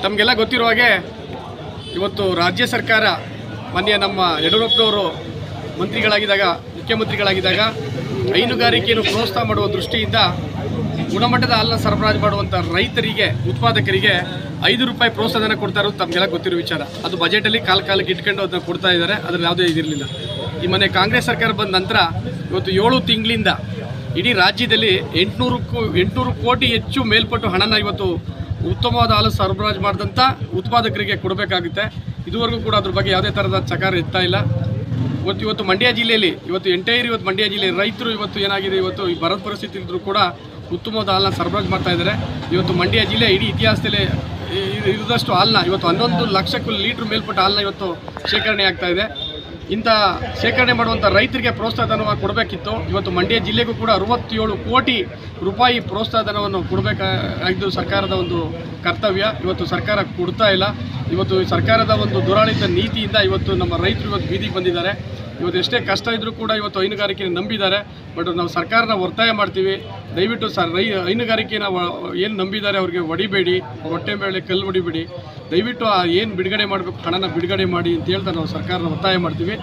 ತಮಗೆಲ್ಲ ಗೊತ್ತಿರುವ ಹಾಗೆ ಇವತ್ತು ರಾಜ್ಯ ಸರ್ಕಾರ ಮಾನ್ಯ ನಮ್ಮ ಯಡಿಯೂರಪ್ಪನವರು ಮಂತ್ರಿಗಳಾಗಿದ್ದಾಗ ಮುಖ್ಯಮಂತ್ರಿಗಳಾಗಿದ್ದಾಗ ಹೈನುಗಾರಿಕೆಯನ್ನು ಪ್ರೋತ್ಸಾಹ ಮಾಡುವ ದೃಷ್ಟಿಯಿಂದ ಗುಣಮಟ್ಟದ ಹಾಲನ್ನು ಸರಬರಾಜು ಮಾಡುವಂಥ ರೈತರಿಗೆ ಉತ್ಪಾದಕರಿಗೆ ₹5 ಪ್ರೋತ್ಸಾಹಧನ ಕೊಡ್ತಾ ಇರೋದು ತಮಗೆಲ್ಲ ಗೊತ್ತಿರೋ ವಿಚಾರ. ಅದು ಬಜೆಟಲ್ಲಿ ಕಾಲಕ್ಕೆ ಇಟ್ಕೊಂಡು ಅದನ್ನು ಕೊಡ್ತಾ ಇದ್ದಾರೆ. ಅದರಲ್ಲಿ ಯಾವುದೇ ಇದಿರಲಿಲ್ಲ. ಈ ಮೊನ್ನೆ ಕಾಂಗ್ರೆಸ್ ಸರ್ಕಾರ ಬಂದ ನಂತರ ಇವತ್ತು 7 ತಿಂಗಳಿಂದ ಇಡೀ ರಾಜ್ಯದಲ್ಲಿ 800 ಕೋಟಿ ಹೆಚ್ಚು ಮೇಲ್ಪಟ್ಟು ಹಣನ ಇವತ್ತು ಉತ್ತಮವಾದ ಹಾಲು ಸರಬರಾಜು ಮಾಡಿದಂಥ ಉತ್ಪಾದಕರಿಗೆ ಕೊಡಬೇಕಾಗುತ್ತೆ. ಇದುವರೆಗೂ ಕೂಡ ಅದ್ರ ಬಗ್ಗೆ ಯಾವುದೇ ಥರದ ಚಕಾರ ಎತ್ತಾ ಇಲ್ಲ. ಇವತ್ತು ಮಂಡ್ಯ ಜಿಲ್ಲೆಯಲ್ಲಿ ಇವತ್ತು ಮಂಡ್ಯ ಜಿಲ್ಲೆ ರೈತರು ಇವತ್ತು ಏನಾಗಿದೆ, ಇವತ್ತು ಈ ಬರದ ಪರಿಸ್ಥಿತಿ ಇದ್ದರೂ ಕೂಡ ಉತ್ತಮವಾದ ಹಾಲನ್ನ ಸರಬರಾಜು ಮಾಡ್ತಾ ಇದ್ದಾರೆ. ಇವತ್ತು ಮಂಡ್ಯ ಜಿಲ್ಲೆ ಇಡೀ ಇತಿಹಾಸದಲ್ಲಿ ಇರಿದಷ್ಟು ಹಾಲನ್ನ ಇವತ್ತು 11 ಲಕ್ಷ ಲೀಟ್ರ್ ಮೇಲ್ಪಟ್ಟ ಹಾಲನ್ನ ಇವತ್ತು ಶೇಖರಣೆ ಆಗ್ತಾ ಇದೆ. ಇಂಥ ಶೇಖರಣೆ ಮಾಡುವಂಥ ರೈತರಿಗೆ ಪ್ರೋತ್ಸಾಹಧನವನ್ನು ಕೊಡಬೇಕಿತ್ತು. ಇವತ್ತು ಮಂಡ್ಯ ಜಿಲ್ಲೆಗೂ ಕೂಡ ₹67 ಕೋಟಿ ಪ್ರೋತ್ಸಾಹಧನವನ್ನು ಕೊಡಬೇಕಾಗಿದ್ದು ಸರ್ಕಾರದ ಒಂದು ಕರ್ತವ್ಯ. ಇವತ್ತು ಸರ್ಕಾರ ಕೊಡ್ತಾ ಇಲ್ಲ. ಇವತ್ತು ಸರ್ಕಾರದ ಒಂದು ದುರಾಡಳಿತ ನೀತಿಯಿಂದ ಇವತ್ತು ನಮ್ಮ ರೈತರು ಇವತ್ತು ಬೀದಿಗೆ ಬಂದಿದ್ದಾರೆ. ಇವತ್ತು ಎಷ್ಟೇ ಕಷ್ಟ ಇದ್ದರೂ ಕೂಡ ಇವತ್ತು ಹೈನುಗಾರಿಕೆಯನ್ನು ನಂಬಿದ್ದಾರೆ. ಬಟ್ ನಾವು ಸರ್ಕಾರನ ಒತ್ತಾಯ ಮಾಡ್ತೀವಿ, ದಯವಿಟ್ಟು ಹೈನುಗಾರಿಕೆನ ಏನು ನಂಬಿದ್ದಾರೆ ಅವ್ರಿಗೆ ಹೊಡಿಬೇಡಿ, ಹೊಟ್ಟೆ ಮೇಲೆ ಕಲ್ಲು ಹೊಡಿಬೇಡಿ. ದಯವಿಟ್ಟು ಏನು ಬಿಡುಗಡೆ ಮಾಡಬೇಕು ಹಣನ ಬಿಡುಗಡೆ ಮಾಡಿ ಅಂತ ಹೇಳ್ತಾ ನಾವು ಸರ್ಕಾರನ ಒತ್ತಾಯ ಮಾಡ್ತೀವಿ.